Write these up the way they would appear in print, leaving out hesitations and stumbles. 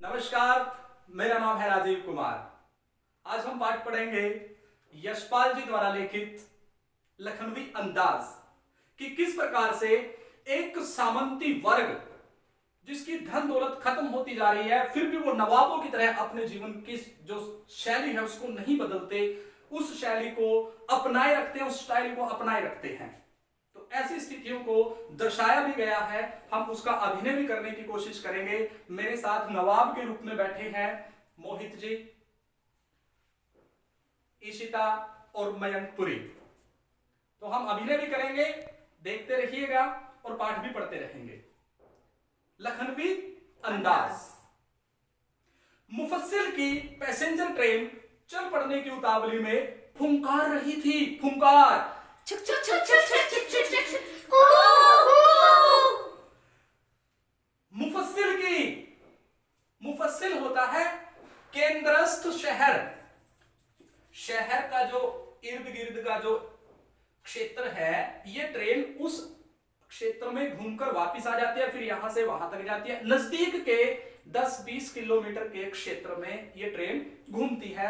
नमस्कार, मेरा नाम है राजीव कुमार। आज हम पाठ पढ़ेंगे यशपाल जी द्वारा लिखित लखनवी अंदाज कि किस प्रकार से एक सामंती वर्ग जिसकी धन दौलत खत्म होती जा रही है, फिर भी वो नवाबों की तरह अपने जीवन की जो शैली है उसको नहीं बदलते, उस शैली को अपनाए रखते हैं, उस स्टाइल को अपनाए रखते हैं। तो ऐसी स्थितियों को दर्शाया भी गया है, हम उसका अभिनय भी करने की कोशिश करेंगे। मेरे साथ नवाब के रूप में बैठे हैं मोहित जी, ईशिता और मयंकपुरी। तो हम अभिनय भी करेंगे, देखते रहिएगा और पाठ भी पढ़ते रहेंगे। लखनवी अंदाज। मुफस्सिल की पैसेंजर ट्रेन चल पड़ने की उतावली में फुंकार रही थी। फुंकार छुक छुक छुक छुक छुक छुक छुक छुक छुक मुफस्सिल होता है केंद्रस्थ शहर। शहर का जो इर्द गिर्द का जो क्षेत्र है, ये ट्रेन उस क्षेत्र में घूमकर वापस आ जाती है, फिर यहां से वहां तक जाती है। नजदीक के 10-20 किलोमीटर के क्षेत्र में ये ट्रेन घूमती है।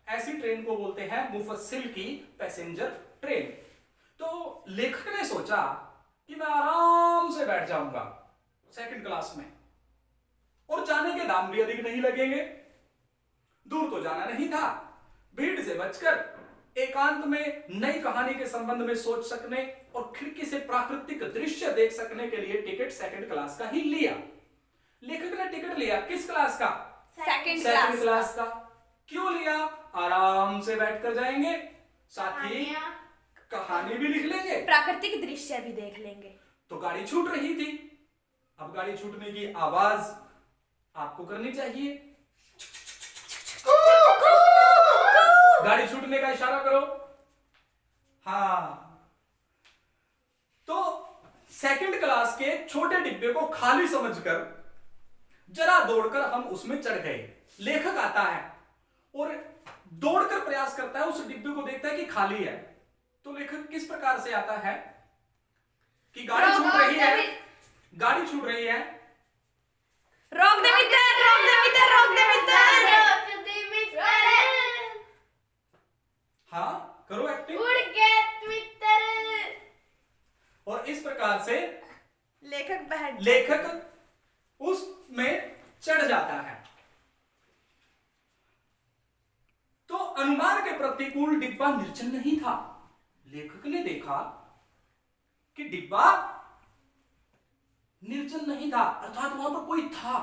ऐसी ट्रेन को बोलते हैं मुफस्सिल की पैसेंजर ट्रेन। तो लेखक ने सोचा कि मैं आराम से बैठ जाऊंगा सेकंड क्लास में और जाने के दाम भी अधिक नहीं लगेंगे। दूर तो जाना नहीं था, भीड़ से बचकर एकांत में नई कहानी के संबंध में सोच सकने और खिड़की से प्राकृतिक दृश्य देख सकने के लिए टिकट सेकंड क्लास का ही लिया। लेखक ने टिकट लिया किस क्लास का? सेकंड क्लास का। क्यों लिया? आराम से बैठकर जाएंगे, साथ ही कहानी भी लिख लेंगे, प्राकृतिक दृश्य भी देख लेंगे। तो गाड़ी छूट रही थी। अब गाड़ी छूटने की आवाज आपको करनी चाहिए। गाड़ी छूटने का इशारा करो। हाँ, तो सेकंड क्लास के छोटे डिब्बे को खाली समझकर जरा दौड़कर हम उसमें चढ़ गए। लेखक आता है और दौड़कर प्रयास करता है, उस डिब्बे को देखता है कि खाली है। तो लेखक किस प्रकार से आता है कि गाड़ी छूट रही है, गाड़ी छूट रही है, रोक दे मित्र, रोक दे मित्र, रोक दे मित्र, रोक दे मित्र। हाँ करो एक्टिंग। उड़ के मित्र। और इस प्रकार से लेखक उसमें चढ़ जाता है। तो अनुमान के प्रतिकूल डिब्बा निर्जन नहीं था। लेखक ने देखा कि डिब्बा निर्जन नहीं था, अर्थात वहां पर कोई था।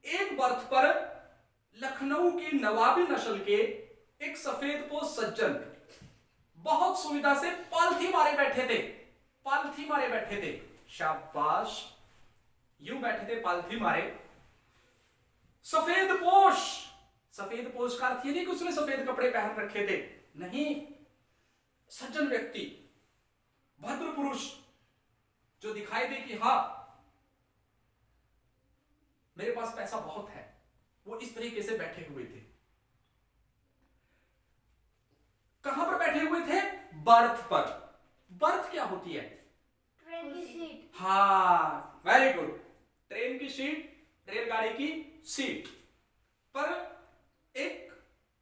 एक बर्थ पर लखनऊ की नवाबी नस्ल के एक सफेदपोश सज्जन बहुत सुविधा से पालथी मारे बैठे थे। पालथी मारे बैठे थे, शाबाश, यूं बैठे थे पालथी मारे। सफेदपोश, सफेदपोश का अर्थ ये नहीं कि उसने सफेद कपड़े पहन रखे थे, नहीं, सज्जन व्यक्ति, भद्र पुरुष, जो दिखाई दे कि हां मेरे पास पैसा बहुत है, वो इस तरीके से बैठे हुए थे। कहां पर बैठे हुए थे? बर्थ पर। बर्थ क्या होती है? ट्रेन की सीट। हाँ, वेरी गुड। ट्रेन की सीट, रेलगाड़ी की सीट पर एक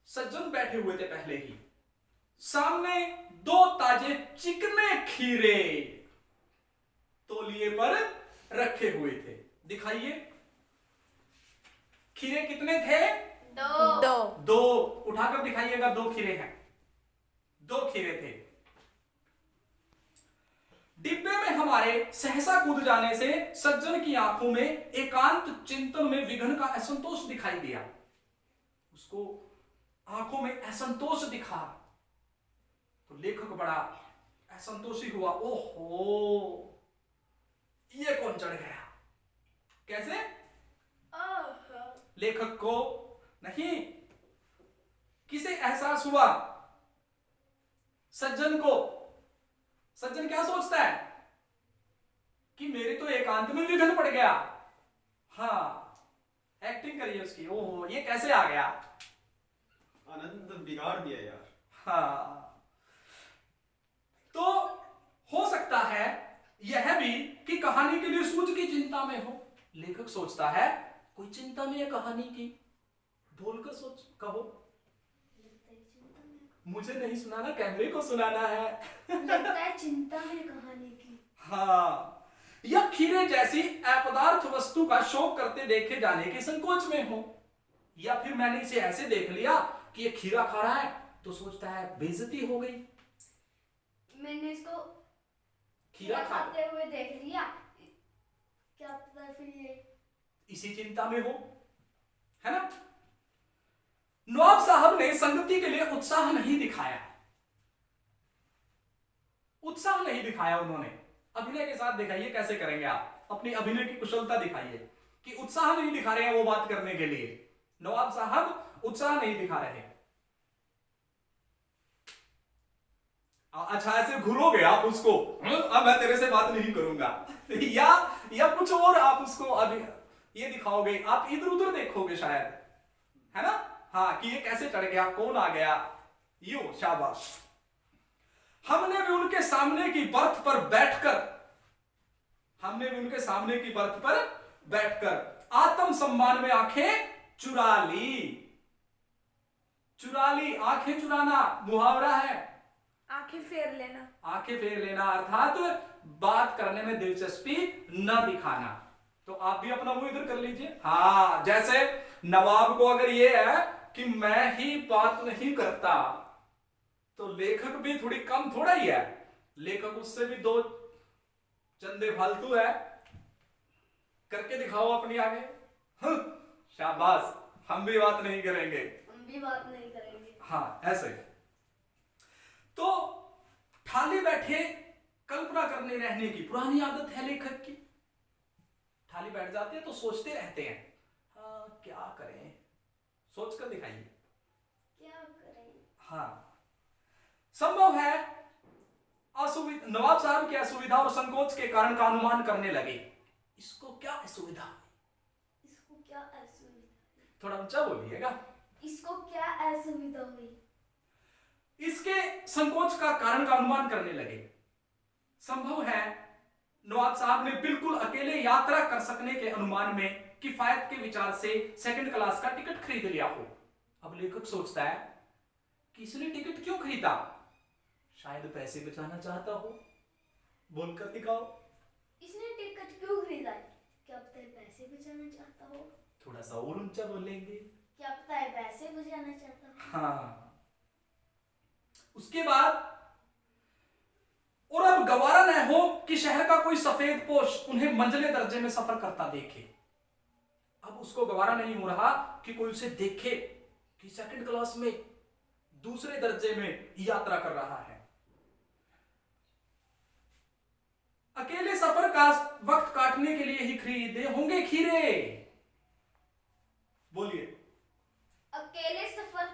सज्जन बैठे हुए थे पहले ही। सामने 2 ताजे चिकने खीरे तौलिए पर रखे हुए थे। दिखाइए, खीरे कितने थे? 2 उठाकर दिखाइएगा, 2 खीरे हैं, 2 खीरे थे। डिब्बे में हमारे सहसा कूद जाने से सज्जन की आंखों में एकांत चिंतन में विघ्न का असंतोष दिखाई दिया। उसको आंखों में असंतोष दिखा तो लेखक बड़ा असंतोषी हुआ। ओहो, ये कौन चढ़ गया? कैसे? लेखक को नहीं, किसे एहसास हुआ? सज्जन को। सज्जन क्या सोचता है कि मेरे तो एकांत में विघ्न पड़ गया। हाँ, एक्टिंग करिए उसकी। ओहो, ये कैसे आ गया? आनंद बिगाड़ दिया यार। हाँ, तो हो सकता है यह भी कि कहानी के लिए सूझ की चिंता में हो, लेखक सोचता है कोई चिंता में है कहानी की, बोलकर सोच कहो। मुझे नहीं सुनाना, कैमरे को सुनाना है। लगता है चिंता में कहानी की। हाँ, या खीरे जैसी अपदार्थ वस्तु का शौक करते देखे जाने के संकोच में हो, या फिर मैंने इसे ऐसे देख लिया कि ये खीरा खा रहा है तो सोचता है बेइज्जती हो गई। मैंने इसको खीरा खाते हुए देख लिया, क्या पता फिर ये इसी चिंता में हो, है ना। नवाब साहब ने संगति के लिए उत्साह नहीं दिखाया, उत्साह नहीं दिखाया उन्होंने। अभिनय के साथ दिखाइए कैसे करेंगे आप, अपनी अभिनय की कुशलता दिखाइए कि उत्साह नहीं दिखा रहे हैं वो बात करने के लिए। नवाब साहब उत्साह नहीं दिखा रहे। अच्छा ऐसे घूरोगे आप उसको, अब मैं तेरे से बात नहीं करूंगा, या कुछ और आप उसको अभी ये दिखाओगे, आप इधर उधर देखोगे शायद, है ना। हाँ, कि ये कैसे चढ़ गया, कौन आ गया, यो शाबाश। हमने भी उनके सामने की बर्थ पर बैठकर आत्म सम्मान में आंखें चुरा ली। आंखें चुराना मुहावरा है, आंखें फेर लेना। आंखें फेर लेना अर्थात बात करने में दिलचस्पी न दिखाना। तो आप भी अपना मुंह इधर कर लीजिए। हाँ, जैसे नवाब को अगर ये है कि मैं ही बात नहीं करता, तो लेखक भी थोड़ी कम थोड़ा ही है, लेखक उससे भी 2 चंदे फालतू है। करके दिखाओ अपनी आगे। शाबाश, हम भी बात नहीं करेंगे, हाँ ऐसे। तो ठाली बैठे कल्पना करने रहने की पुरानी आदत है लेखक की। ठाली बैठ जाते हैं तो सोचते रहते हैं, हाँ क्या करें, सोच कर दिखाइए क्या करें। हाँ, संभव है नवाब साहब की असुविधा और संकोच के कारण का अनुमान करने लगे। इसको क्या असुविधा, थोड़ा ऊंचा बोलिएगा। इसको क्या असुविधा हुई। इसके संकोच का कारण का अनुमान करने लगे। संभव है नवाब साहब ने बिल्कुल अकेले यात्रा कर सकने के अनुमान में किफायत के विचार से 2nd क्लास का टिकट खरीद लिया हो। अब लेखक सोचता है कि इसने टिकट क्यों खरीदा, शायद पैसे बचाना चाहता हो। बोलकर दिखाओ, इसने टिकट क्यों खरीदा, क्या पता है पैसे बचाना चाहता हो। थोड़ा सा और ऊंचा बोलेंगे, क्या पता है पैसे बचाना चाहता हो। हाँ। उसके बाद और अब गवारा न हो कि शहर का कोई सफेद पोश उन्हें मंझले दर्जे में सफर करता देखे। अब उसको गवारा नहीं हो रहा कि कोई उसे देखे कि 2nd क्लास में दूसरे दर्जे में यात्रा कर रहा है। अकेले सफर का वक्त काटने के लिए ही खरीदे होंगे खीरे। बोलिए, अकेले सफर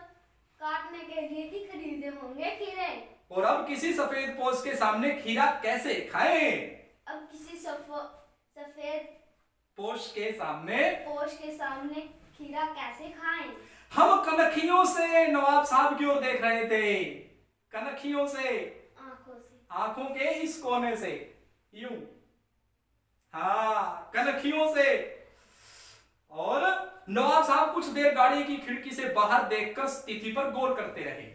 काटने के लिए ही खरीदे होंगे खीरे। और अब किसी सफेद पोश के सामने खीरा कैसे खाएं? अब किसी सफेद पोश के सामने खीरा कैसे खाएं? हम कनखियों से नवाब साहब की ओर देख रहे थे, कनखियों से, आंखों के इस कोने से, यूं, हाँ कनखियों से। और नवाब साहब कुछ देर गाड़ी की खिड़की से बाहर देखकर स्थिति पर गौर करते रहे।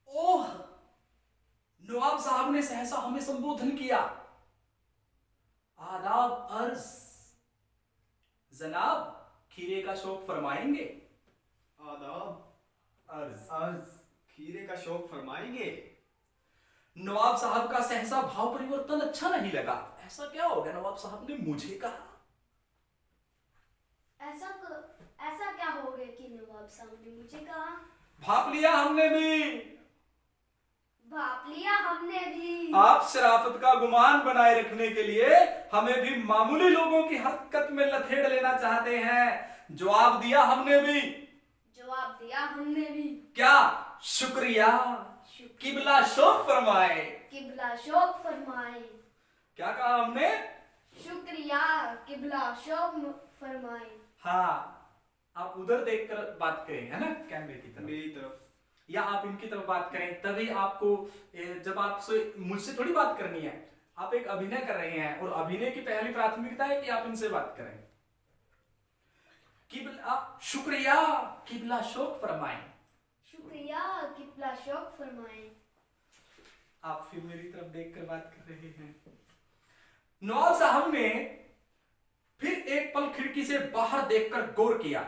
ओह, नवाब साहब ने सहसा हमें संबोधन किया। आदाब अर्ज, जनाब खीरे का शौक फरमाएंगे। आदाब अर्ज, खीरे का शौक फरमाएंगे। नवाब साहब का सहसा भाव परिवर्तन अच्छा नहीं लगा। ऐसा क्या हो गया, नवाब साहब ने मुझे कहा। ऐसा क्या हो गया कि नवाब साहब ने मुझे कहा। भाप लिया हमने भी। आप शराफत का गुमान बनाए रखने के लिए हमें भी मामूली लोगों की हरकत में लथेड़ लेना चाहते हैं। जवाब दिया हमने भी। क्या शुक्रिया, किबला शौक फरमाए। क्या कहा हमने? शुक्रिया, किबला शौक फरमाए। हाँ, आप उधर देखकर बात करें, है ना, कैमरे की तरफ, मेरी तरफ, या आप इनकी तरफ बात करें, तभी आपको जब आपसे मुझसे थोड़ी बात करनी है, आप एक अभिनय कर रहे हैं और अभिनय की पहली प्राथमिकता है कि आप इनसे बात करें। किबला शुक्रिया, किबला शौक फरमाएं। शुक्रिया, किबला शौक फरमाएं। आप फिर मेरी तरफ देखकर बात कर रहे हैं। नवाब साहब ने फिर एक पल खिड़की से बाहर देखकर गौर किया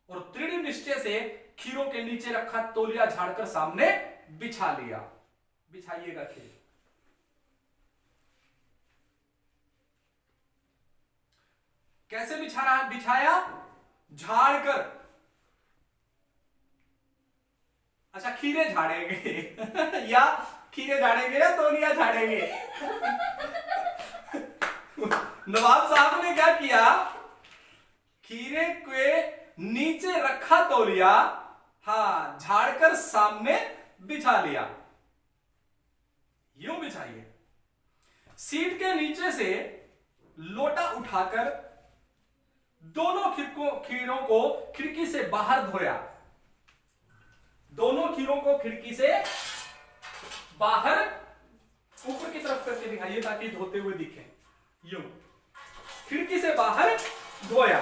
और दृढ़ निश्चय से खीरों के नीचे रखा तौलिया झाड़कर सामने बिछा लिया। बिछाइएगा खीर। कैसे बिछाया? झाड़कर। अच्छा, खीरे झाड़ेंगे या खीरे झाड़ेंगे या तौलिया झाड़ेंगे? नवाब साहब ने क्या किया? खीरे के नीचे रखा तौलिया झाड़कर सामने बिछा लिया। यूं बिछाइए। सीट के नीचे से लोटा उठाकर दोनों खीरों को खिड़की से बाहर धोया। दोनों खीरों को खिड़की से बाहर ऊपर की तरफ करके दिखाइए ताकि धोते हुए दिखे। यूं खिड़की से बाहर धोया।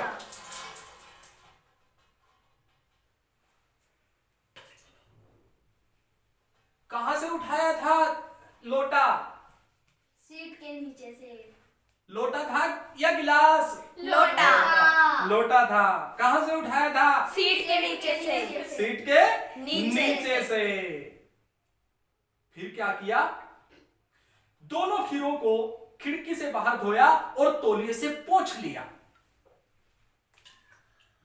कहां से उठाया था लोटा? सीट के नीचे से। लोटा था या गिलास? लोटा। लोटा था। कहां से उठाया था? सीट के नीचे से। सीट के नीचे से। फिर क्या किया? दोनों खीरों को खिड़की से बाहर धोया और तौलिए से पोंछ लिया।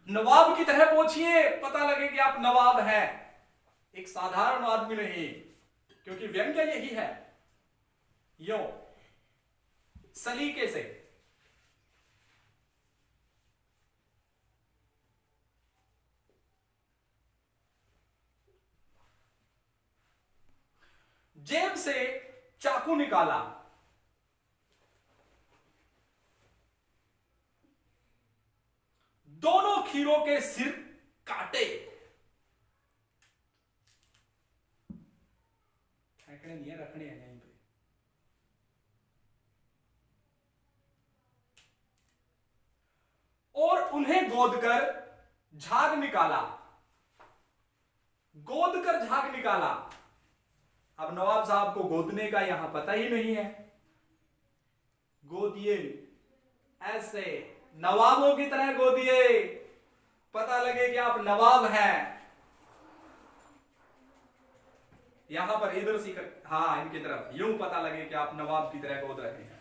नवाब की तरह पोंछिए, पता लगे कि आप नवाब हैं, एक साधारण आदमी नहीं, क्योंकि व्यंग्य यही है। यूं सलीके से। जेब से चाकू निकाला। दोनों खीरों के सिर काटे। फेंकने नहीं है, रखने हैं यहीं पे। और उन्हें गोदकर झाग निकाला। गोदकर झाग निकाला। अब नवाब साहब को गोदने का यहां पता ही नहीं है। गोदिए, ऐसे नवाबों की तरह गोदिए, पता लगे कि आप नवाब हैं। यहां पर इधर सी इनकी तरफ, यूं पता लगे कि आप नवाब की तरह गोद रहे हैं।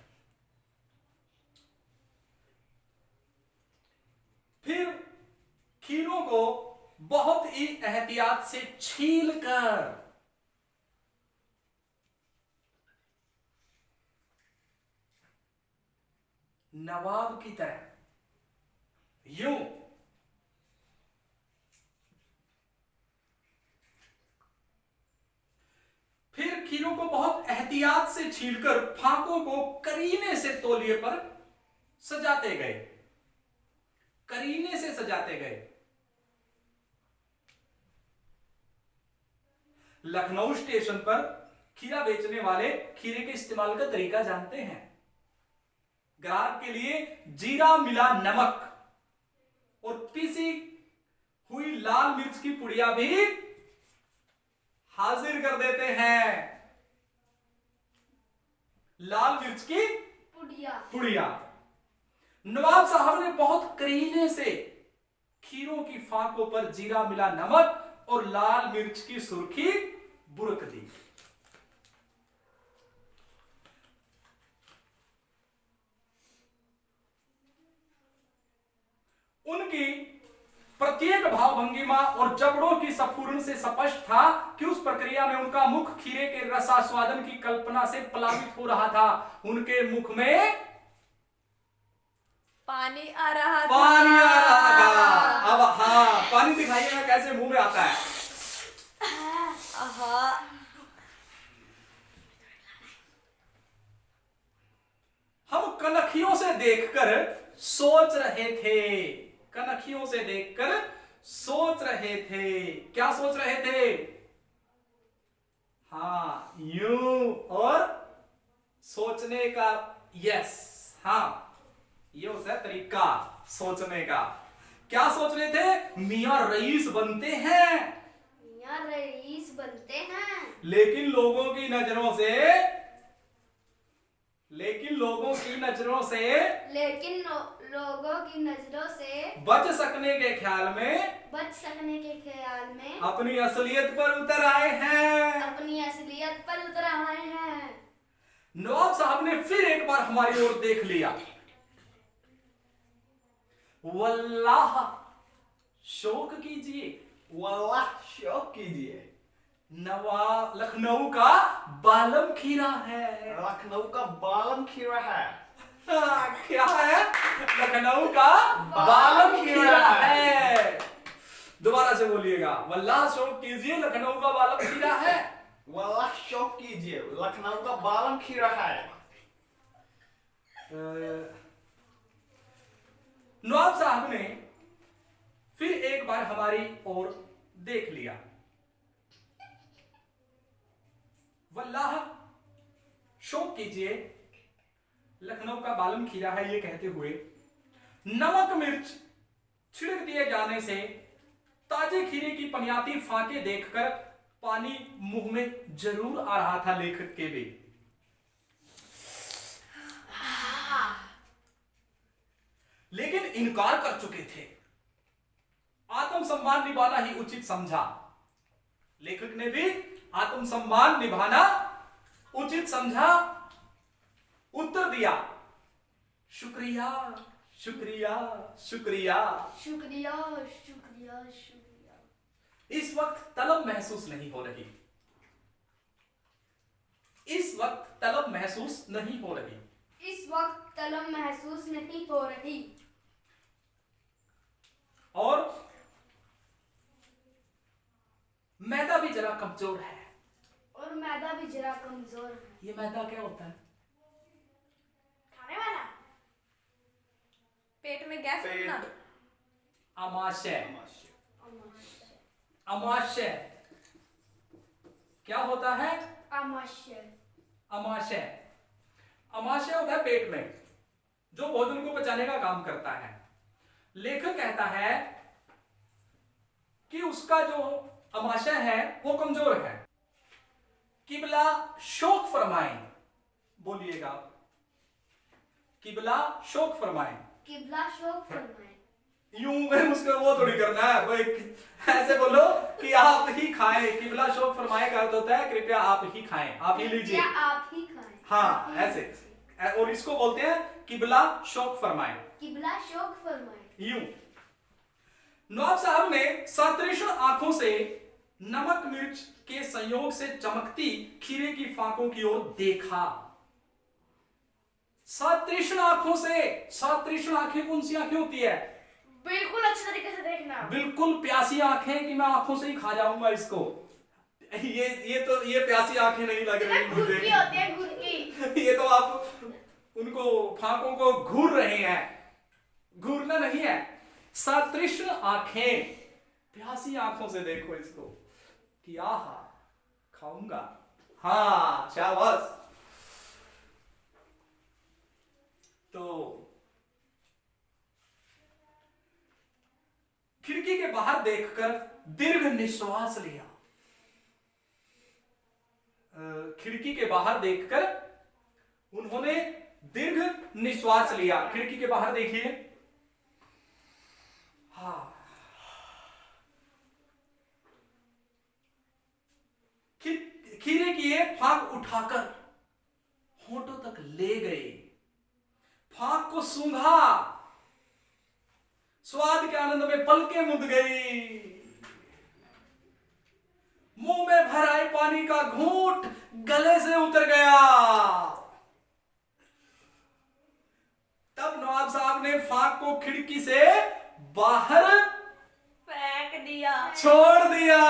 फिर खीरों को बहुत ही एहतियात से छीलकर नवाब की तरह यूं फिर खीरों को बहुत एहतियात से छीलकर फांकों को करीने से तौलिए पर सजाते गए। करीने से सजाते गए। लखनऊ स्टेशन पर खीरा बेचने वाले खीरे के इस्तेमाल का तरीका जानते हैं। ग्राहक के लिए जीरा मिला नमक और पीसी हुई लाल मिर्च की पुड़िया भी हाजिर कर देते हैं। लाल मिर्च की पुड़िया। नवाब साहब ने बहुत करीने से खीरों की फांकों पर जीरा मिला नमक और लाल मिर्च की सुर्खी बुरक दी। उनकी प्रत्येक भावभंगिमा और जबड़ों की स्फुरण से स्पष्ट था कि उस प्रक्रिया में उनका मुख खीरे के रसास्वादन की कल्पना से प्लावित हो रहा था। उनके मुख में पानी आ रहा था। अब पानी दिखाइएगा कैसे मुंह में आता है। हम कनखियों से देखकर सोच रहे थे। कनखियों से देखकर सोच रहे थे। क्या सोच रहे थे? यूं और सोचने का, यस, हाँ, ये होता है तरीका सोचने का। क्या सोच रहे थे? मियां रईस बनते हैं, मियां रईस बनते हैं, लेकिन लोगों की नजरों से, लोगों की नजरों से बच सकने के ख्याल में, अपनी असलियत पर उतर आए हैं। नवाब साहब ने फिर एक बार हमारी ओर देख लिया। वल्लाह शौक कीजिए, वल्लाह शौक कीजिए, लखनऊ का बालम खीरा है। लखनऊ का बालम खीरा है। क्या है? लखनऊ का बालम खीरा है। दोबारा से बोलिएगा, वल्लाह शौक कीजिए, लखनऊ का बालम खीरा है। वल्लाह शौक कीजिए, लखनऊ का बालम खीरा है। नवाब साहब ने फिर एक बार हमारी ओर देख लिया। वल्लाह शौक कीजिए, लखनऊ का बालम खीरा है, ये कहते हुए नमक मिर्च छिड़क दिए जाने से ताजे खीरे की पनियाती फांके देखकर पानी मुंह में जरूर आ रहा था लेखक के भी। लेकिन इनकार कर चुके थे। आत्मसम्मान निभाना ही उचित समझा। लेखक ने भी आत्मसम्मान निभाना उचित समझा। उत्तर दिया, शुक्रिया शुक्रिया शुक्रिया। शुक्रिया शुक्रिया शुक्रिया। इस वक्त तलब महसूस नहीं हो रही, इस वक्त तलब महसूस नहीं हो रही, इस वक्त तलब महसूस नहीं हो रही। और मैदा भी जरा कमजोर है। और मैदा भी जरा कमजोर है। ये मैदा क्या होता है? खाने वाला, पेट में गैस पेट। बनना। आमाशय। आमाशय। आमाशय क्या होता है? आमाशय। आमाशय, आमाशय होता है पेट में, जो भोजन को पचाने का काम करता है। लेखक कहता है कि उसका जो आमाशय है वो कमजोर है। किबला शौक फरमाएं, बोलिएगा, किबला शौक फरमाएं। किबला शौक फरमाए। यूं में उसका वो थोड़ी करना है भाई, ऐसे बोलो कि आप ही खाएं। किबला शौक फरमाए का अर्थ होता है कृपया आप ही खाएं, आप ही लीजिए। या आप ही खाएं। हाँ, आप ही ऐसे। लीजिए। और इसको बोलते हैं किबला शौक फरमाए। किबला शौक फरमाए। यूं। नवाब साहब ने सातृष्ण आंखों से नमक मिर्च के संयोग से चमकती खीरे की फांकों की ओर देखा। सातृष्ण आंखों से, सातृष्ण आंखें कौन सी आंखें होती है? बिल्कुल अच्छे तरीके से देखना। बिल्कुल प्यासी आंखें कि मैं आंखों से ही खा जाऊंगा इसको। ये प्यासी आंखें नहीं लग रही मुझे। घुरकी होती है, घुरकी। ये तो आप उनको फांकों को घूर रहे हैं, घूरना नहीं है। सातृष्ण आंखें, प्यासी आंखों से देखो इसको कि आहा खाऊंगा। हाँ, शाबाश। तो खिड़की के बाहर देखकर दीर्घ निश्वास लिया। खिड़की के बाहर देखकर उन्होंने दीर्घ निश्वास लिया। खिड़की के बाहर देखिए। हाँ, खीरे की एक फांक उठाकर होठों तक ले गए, फांक को सूंघा, स्वाद के आनंद में पलकें मुद गई। मुंह में भर आए पानी का घूंट गले से उतर गया। तब नवाब साहब ने फांक को खिड़की से बाहर फेंक दिया, छोड़ दिया।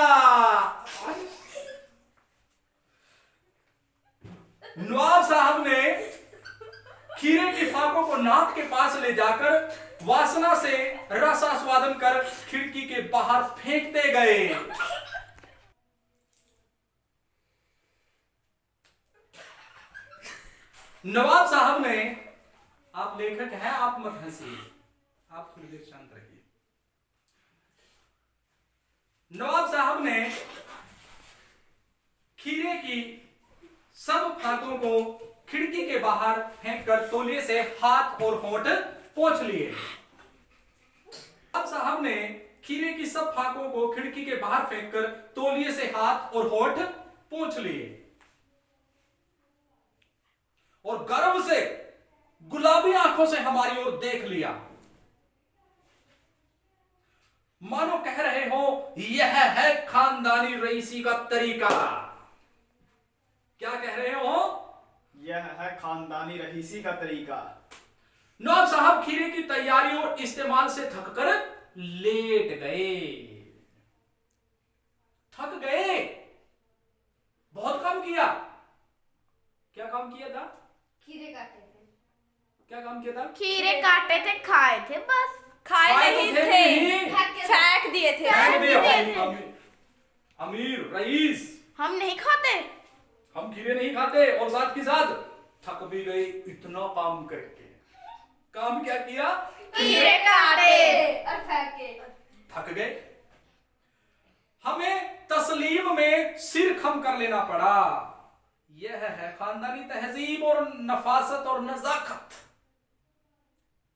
नवाब साहब ने खीरे की फांकों को नाक के पास ले जाकर वासना से रस आस्वादन कर खिड़की के बाहर फेंकते गए। नवाब साहब ने, आप लेखक हैं, आप मत हंसिए, आप थोड़ी देर शांत रहिए। नवाब साहब ने खीरे की सब फाकों को खिड़की के बाहर फेंककर तौलिए से हाथ और होंठ पोंछ लिए। नवाब साहब ने खीरे की सब फाकों को खिड़की के बाहर फेंककर तौलिए से हाथ और होंठ पोंछ लिए और गर्व से गुलाबी आंखों से हमारी ओर देख लिया, मानो कह रहे हो यह है खानदानी रईसी का तरीका। क्या कह रहे हो? यह है खानदानी रईसी का तरीका। नवाब साहब खीरे की तैयारी और इस्तेमाल से थककर लेट गए। थक गए, बहुत काम किया। क्या काम किया था? खीरे काटे थे। क्या काम किया था? खीरे काटे थे, खाए थे बस। खाए नहीं थे, फेंक दिए थे। अमीर रईस, हम नहीं खाते। हम खीरे नहीं खाते और साथ के साथ थक भी गए इतना काम करके। काम क्या किया? खीरे काटे और फेंके। थक गए। हमें तस्लीम में सिर खम कर लेना पड़ा। यह है खानदानी तहजीब और नफासत और नजाकत।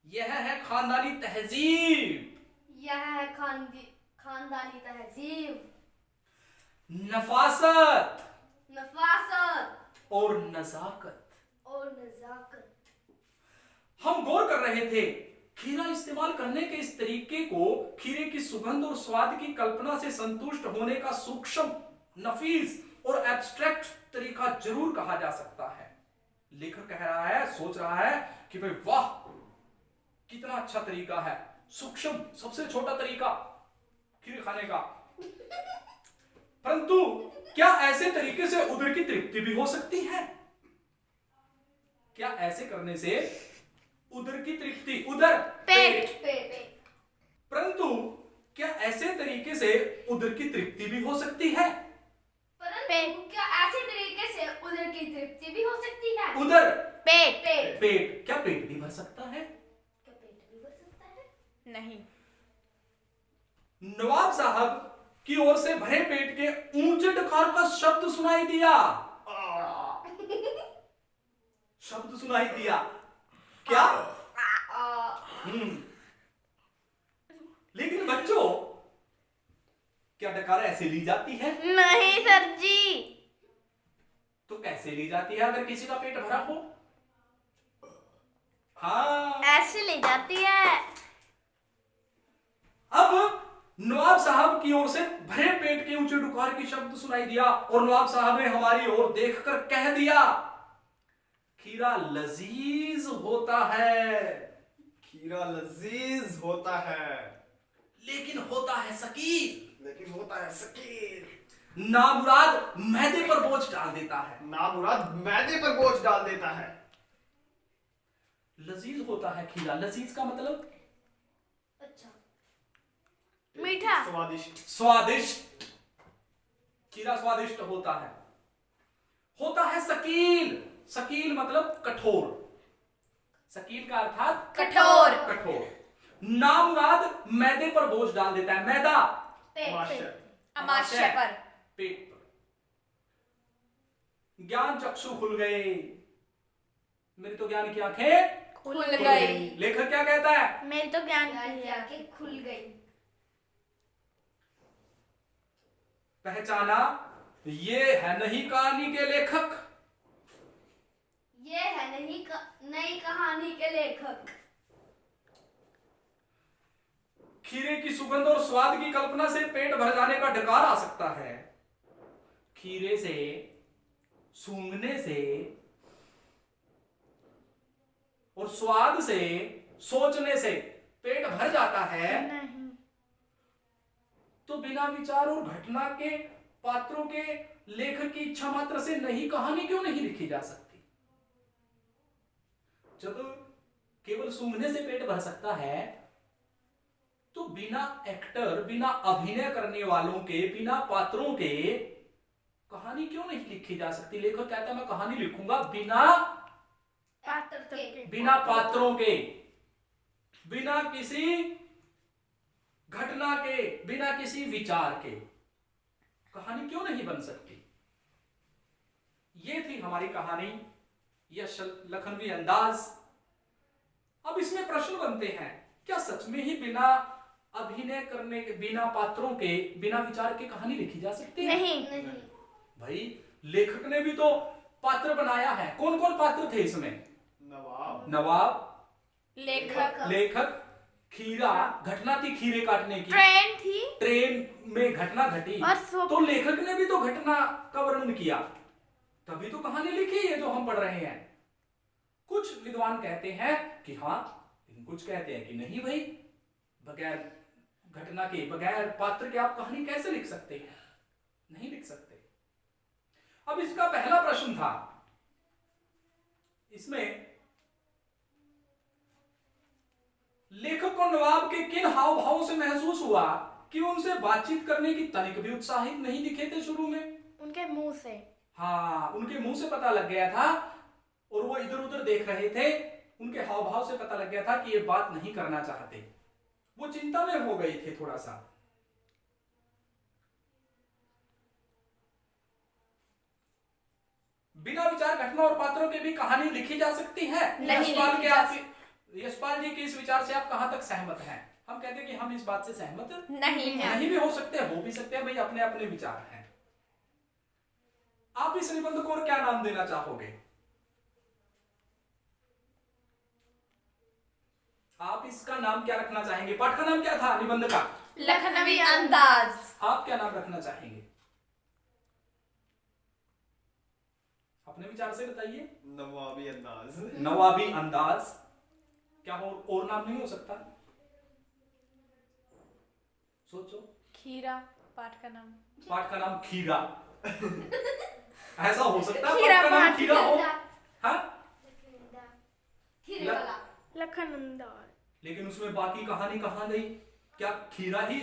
यह है खानदानी तहजीब। यह है खानदानी तहजीब, नफासत नफासत और नजाकत। और नजाकत। हम गौर कर रहे थे खीरा इस्तेमाल करने के इस तरीके को खीरे की सुगंध और स्वाद की कल्पना से संतुष्ट होने का सूक्ष्म, नफीस और एब्स्ट्रैक्ट तरीका जरूर कहा जा सकता है। लेखक कह रहा है, सोच रहा है कि भाई वाह कितना अच्छा तरीका है, सूक्ष्म सबसे छोटा तरीका खीर खाने का। परंतु क्या ऐसे तरीके से उदर की तृप्ति भी हो सकती है? क्या ऐसे करने से उदर की तृप्ति, उदर पेट। परंतु क्या ऐसे तरीके से उदर की तृप्ति भी हो सकती है? परंतु क्या ऐसे तरीके से उदर की तृप्ति भी हो सकती है? उदर पेट। पेट, क्या पेट भी भर सकता है? क्या पेट भी भर सकता है? नहीं। नवाब साहब की ओर से भरे पेट के ऊंचे डकार का शब्द सुनाई दिया। शब्द सुनाई दिया क्या? लेकिन बच्चों, क्या डकार ऐसे ली जाती है? नहीं सर जी। तो कैसे ली जाती है अगर किसी का पेट भरा हो? हाँ, ऐसे ले जाती है। अब नवाब साहब की ओर से भरे पेट के ऊंचे डुकार की शब्द सुनाई दिया और नवाब साहब ने हमारी ओर देखकर कह दिया, खीरा लजीज होता है। खीरा लजीज होता है, लेकिन होता है शकील। लेकिन होता है शकील। नामुराद मैदे पर बोझ डाल देता है। नामुराद मैदे पर बोझ डाल देता है। लजीज होता है खीरा। लजीज का मतलब अच्छा, मीठा, स्वादिष्ट। स्वादिष्ट। खीरा स्वादिष्ट होता है। होता है शकील। शकील मतलब कठोर। शकील का अर्थात कठोर। कठोर। नामुराद मैदे पर बोझ डाल देता है। मैदा अमाशय पर, पेट पर। ज्ञान चक्षु खुल गए। मेरी तो ज्ञान की आंखें खुल गई। लेखक क्या कहता है? मेरी तो ज्ञान की आंखें खुल गई। पहचाना, ये है नहीं कहानी के लेखक। ये है नई कहानी के लेखक। खीरे की सुगंध और स्वाद की कल्पना से पेट भर जाने का डकार आ सकता है। खीरे से, सूंघने से और स्वाद से, सोचने से पेट भर जाता है। नहीं। तो बिना विचार और घटना के, पात्रों के, लेखक की इच्छा मात्र से नई कहानी क्यों नहीं लिखी जा सकती? जब केवल सूंघने से पेट भर सकता है तो बिना एक्टर, बिना अभिनय करने वालों के, बिना पात्रों के कहानी क्यों नहीं लिखी जा सकती? लेखक कहता है मैं कहानी लिखूंगा बिना पात्र के। बिना पात्रों के, बिना किसी घटना के, बिना किसी विचार के कहानी क्यों नहीं बन सकती? ये थी हमारी कहानी यश लखनवी अंदाज। अब इसमें प्रश्न बनते हैं, क्या सच में ही बिना अभिनय करने के, बिना पात्रों के, बिना विचार के कहानी लिखी जा सकती है? नहीं। भाई लेखक ने भी तो पात्र बनाया है। कौन कौन पात्र थे इसमें? नवाब, लेखक, खीरा, घटना थी खीरे काटने की, ट्रेन थी, ट्रेन में घटना घटी, और तो लेखक ने भी तो घटना का वर्णन किया, तभी तो कहानी लिखी है जो हम पढ़ रहे हैं। कुछ विद्वान कहते हैं कि हाँ, कुछ कहते हैं कि नहीं भाई, बगैर घटना के, बगैर पात्र के आप कहानी कैसे लिख सकते हैं? नहीं लिख सकते। अब इसका पहला प्रश्न था, इसमें लेखक को नवाब के किन हाव भावों से महसूस हुआ कि उनसे बातचीत करने की तनिक भी उत्साहित नहीं दिखे थे शुरू में? उनके मुंह से। हाँ, उनके मुंह से पता लग गया था, और वो इधर उधर देख रहे थे, उनके हाव भाव से पता लग गया था कि ये बात नहीं करना चाहते, वो चिंता में हो गए थे थोड़ा सा। बिना विचार, घटना और पात्रों के भी कहानी लिखी जा सकती है? यशपाल जी के इस विचार से आप कहां तक सहमत हैं? हम कहते हैं कि हम इस बात से सहमत नहीं भी हो सकते, हो भी सकते हैं, भाई अपने अपने विचार हैं। आप इस निबंध को और क्या नाम देना चाहोगे? आप इसका नाम क्या रखना चाहेंगे? पाठ का नाम क्या था निबंध का? लखनवी अंदाज। आप क्या नाम रखना चाहेंगे? अपने विचार से बताइए। नवाबी अंदाज। नवाबी अंदाज। क्या और नाम नहीं हो सकता? सोचो। खीरा, पाठ का नाम। पाठ का नाम खीरा। ऐसा हो सकता है खीरा पाठ का नाम पाठ खीरा हो? हाँ? लखन अंदाज। लेकिन उसमें बाकी कहानी कहां गई? क्या खीरा ही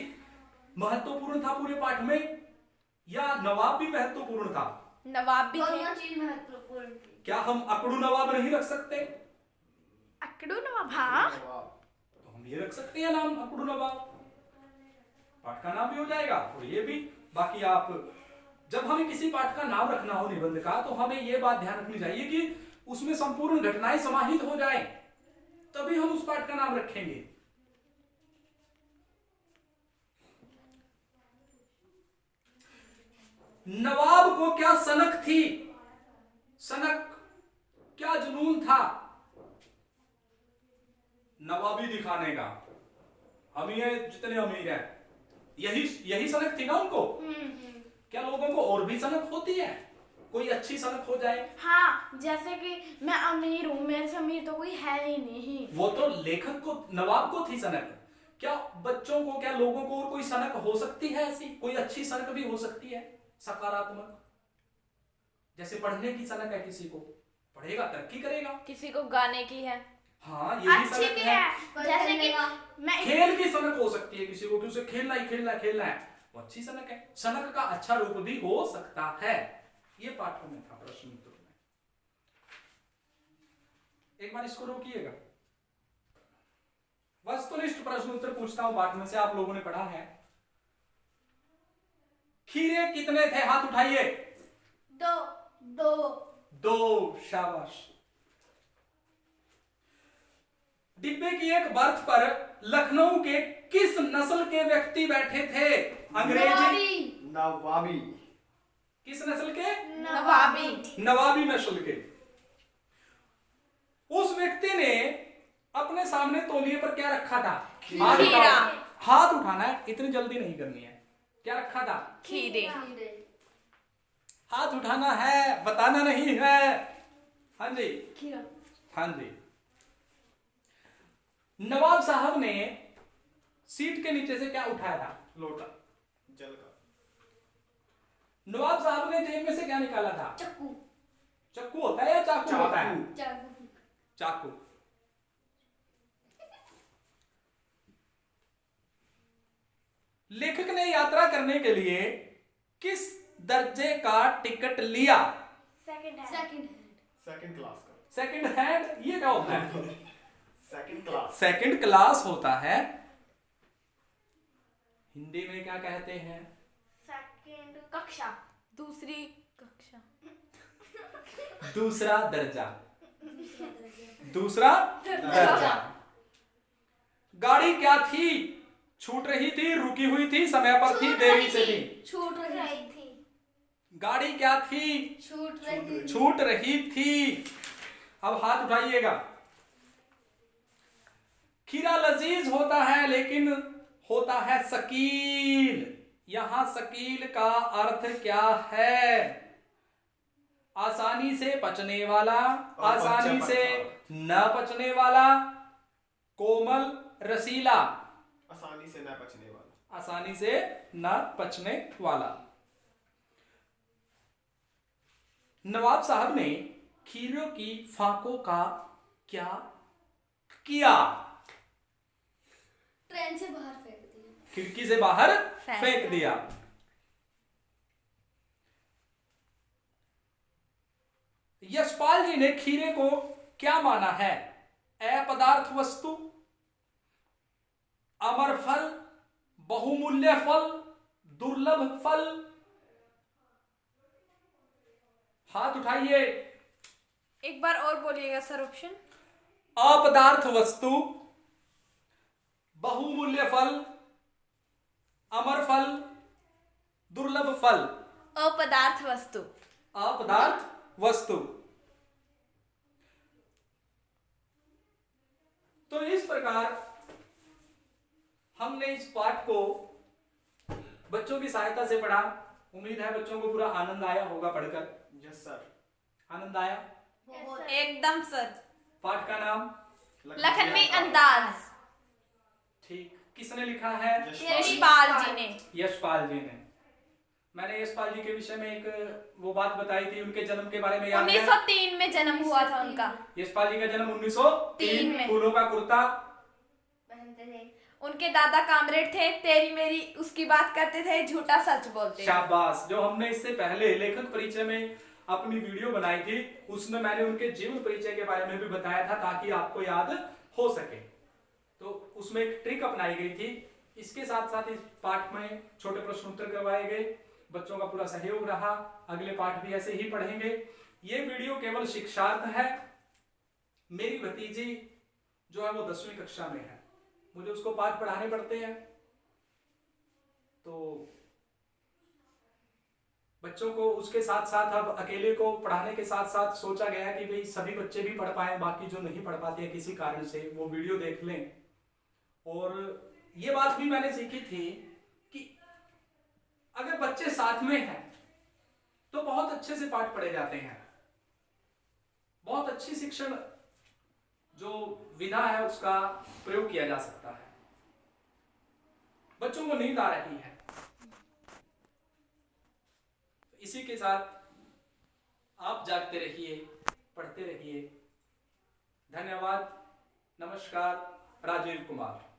महत्वपूर्ण था पूरे पाठ में, या नवाब भी महत्वपूर्ण था? नवाब भी थे। दोनों चीज महत्वपूर्ण थी। क्या हम अकड़ू नवाब नहीं रख सकते? अकड़ू नवाब, हाँ। तो हम ये रख सकते हैं नाम अकड़ू नवाब, पाठ का नाम भी हो जाएगा और ये भी। बाकी आप, जब हमें किसी पाठ का नाम रखना हो निबंध का, तो हमें ये बात ध्यान रखनी चाहिए कि उसमें संपूर्ण घटनाएं समाहित हो जाए, तभी हम उस पाठ का नाम रखेंगे। नवाब को क्या सनक थी? सनक क्या जुनून था नवाबी दिखाने का? हम ये जितने अमीर हैं, यही सनक थी ना उनको? क्या लोगों को और भी सनक होती है? कोई अच्छी सनक हो जाए? हाँ, जैसे कि मैं अमीर हूँ, मेरे से अमीर तो कोई है ही नहीं। वो तो लेखक को, नवाब को थी सनक। क्या बच्चों को, क्या लोगों को और कोई सनक हो सकती है? ऐसी कोई अच्छी सनक भी हो सकती है, सकारात्मक। जैसे पढ़ने की सनक है, किसी को पढ़ेगा तरक्की करेगा, किसी को गाने की है, हाँ ये भी अच्छी सनक भी है। है। जैसे कि मैं खेल की सनक हो सकती है किसी को, कि उसे खेलना ही खेलना है, वो अच्छी सनक है। सनक का अच्छा रूप भी हो सकता है। ये पाठ में था प्रश्न उत्तर में। एक बार इसको रोकिएगा। वस्तुनिष्ठ प्रश्न उत्तर पूछता हूं पाठ में से, आप लोगों ने पढ़ा है। खीरे कितने थे? हाथ उठाइए। दो, शाबाश। डिब्बे की एक बर्थ पर लखनऊ के किस नस्ल के व्यक्ति बैठे थे? अंग्रेजी? नवाबी। किस नस्ल के? नवाबी नस्ल के। उस व्यक्ति ने अपने सामने तौलिए पर क्या रखा था? खीरा। हाथ उठाना है, इतनी जल्दी नहीं करनी है। क्या रखा था? खीरे। हाथ उठाना है, बताना नहीं है। हाँ जी, खीरा। हाँ जी। नवाब साहब ने सीट के नीचे से क्या उठाया था? लोटा जल का। नवाब साहब ने जेब में से क्या निकाला था? चक्कू। चक्कू होता है या चाकू होता है? चाकू। लेखक ने यात्रा करने के लिए किस दर्जे का टिकट लिया? सेकंड सेकंड क्लास का। सेकंड हैंड ये क्या होता है? Second class. सेकंड क्लास होता है। हिंदी में क्या कहते हैं? सेकंड कक्षा। दूसरी कक्षा। दूसरा दर्जा। दूसरा दर्जा। गाड़ी क्या थी? छूट रही थी, रुकी हुई थी, समय पर थी, देरी से थी। छूट रही थी। गाड़ी क्या थी? छूट रही थी। छूट रही थी। अब हाथ उठाइएगा। खीरा लजीज होता है लेकिन होता है शकील। यहां शकील का अर्थ क्या है? आसानी से पचने वाला, आसानी से न पचने वाला, कोमल, रसीला। आसानी से न पचने वाला। आसानी से न पचने वाला। नवाब साहब ने खीरों की फाकों का क्या किया? ट्रेन से बाहर फेंक दिया। खिड़की से बाहर फेंक दिया। यशपाल जी ने खीरे को क्या माना है? अपदार्थ वस्तु, अमर फल, बहुमूल्य फल, दुर्लभ फल। हाथ उठाइए। एक बार और बोलिएगा सर ऑप्शन। अपदार्थ वस्तु, बहुमूल्य फल, अमर फल, दुर्लभ फल। अपदार्थ वस्तु। अपदार्थ वस्तु। तो इस प्रकार हमने इस पाठ को बच्चों की सहायता से पढ़ा। उम्मीद है बच्चों को पूरा आनंद आया होगा पढ़कर। Yes sir. आनंद आया। एकदम सर। पाठ का नाम लखनवी अंदाज। ठीक। किसने लिखा है? यशपाल जी ने। यशपाल जी ने। मैंने यशपाल जी के विषय में एक वो बात बताई थी, उनके जन्म के बारे में याद है? 1903 में जन्म हुआ था उनका। यशपाल जी का जन्म 1903 में। फूलों का कुर्ता पहनते थे। उनके दादा कामरेड थे, तेरी मेरी उसकी बात करते थे, झूठा सच बोलते। शाबाश। जो हमने इससे पहले लेखक परिचय में अपनी वीडियो बनाई थी, उसमें मैंने उनके जीवन परिचय के बारे में भी बताया था ताकि आपको याद हो सके। तो उसमें एक ट्रिक अपनाई गई थी। इसके साथ साथ इस पाठ में छोटे प्रश्न उत्तर करवाए गए। बच्चों का पूरा सहयोग रहा। अगले पाठ भी ऐसे ही पढ़ेंगे। ये वीडियो केवल शिक्षार्थ है। मेरी भतीजी जो है वो 10वीं कक्षा में है, मुझे उसको पाठ पढ़ाने पड़ते हैं। तो बच्चों को उसके साथ साथ अब अकेले को पढ़ाने के साथ साथ सोचा गया कि भाई सभी बच्चे भी पढ़ पाए, बाकी जो नहीं पढ़ पाते हैं किसी कारण से वो वीडियो देख लें। और ये बात भी मैंने सीखी थी कि अगर बच्चे साथ में हैं तो बहुत अच्छे से पाठ पढ़े जाते हैं। बहुत अच्छी शिक्षण जो विधा है उसका प्रयोग किया जा सकता है। बच्चों को नींद आ रही है। इसी के साथ आप जागते रहिए, पढ़ते रहिए। धन्यवाद। नमस्कार। राजीव कुमार।